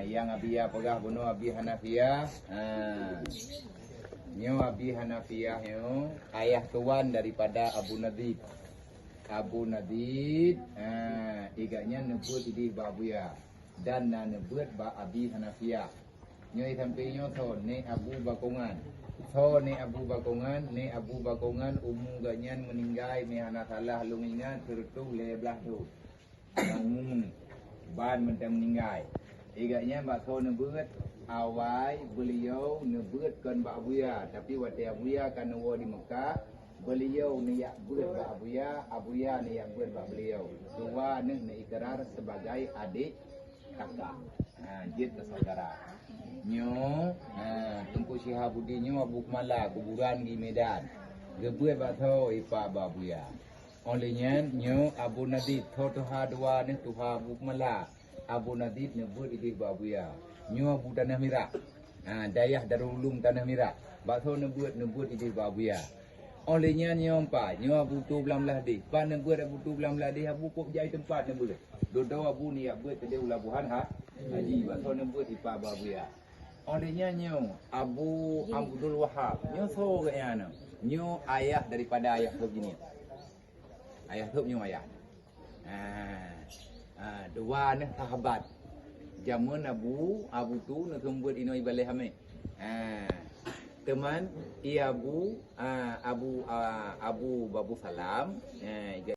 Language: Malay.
Yang Abiyah pegah bunuh Abi Hanafiyah. Nyo Abi Hanafiyah nyo ayah tuan daripada Abu Nadid. Abu Nadid igaknya nebut idi ba Abuya dan nebut ba Abi Hanafiyah. Nyo sampai nyo tho ne Abu Bakongan. Tho ne Abu Bakongan, ne Abu Bakongan umum ganyan meninggal me hana salah lungingan tertu leblah tu. Ban mentang meninggal. Igaknya Mbak Tho nebut awal beliau nebutkan Mbak Abuya, tapi waktu Abuya kan nawa di Mekah, beliau niat buat Mbak Abuya, Abuya niat buat Mbak beliau. Dua ni ikrar sebagai adik kakak. Jid saudara. Nyo Tengku Syihabuddin nyo Abu Kemala kuburan di Medan. Gebuat Mbak Tho ipa Mbak Abuya. Olehnya nyo Abu Nadid Tho Tuha dua ni Tuha Abu Kemala. Abu Nadid nebut idi Mbak Abuya. Nyo Abu Tanah Merah. Dayah Darul Ulum Tanah Merah. Mbak Tho nebut idi Mbak Abuya. Olehnya nyo empat, nyo Abu Tu belam belah di. Pan nebut Abu Tu belam belah di, Abu kok jai tempat nebut. Dodo Abu ni buat tadi ulabuhan haji. Mbak Tho nebut ipa Mbak Abuya. Olehnya nyo Abu Abdul Wahab. Nyo so kayaknya nyo ayah daripada ayah tu gini. Ayah tu nyo ayah. Dua ni sahabat. Jamun Abu tu nak buat inoi balai hame. Teman Abu Babu Salam.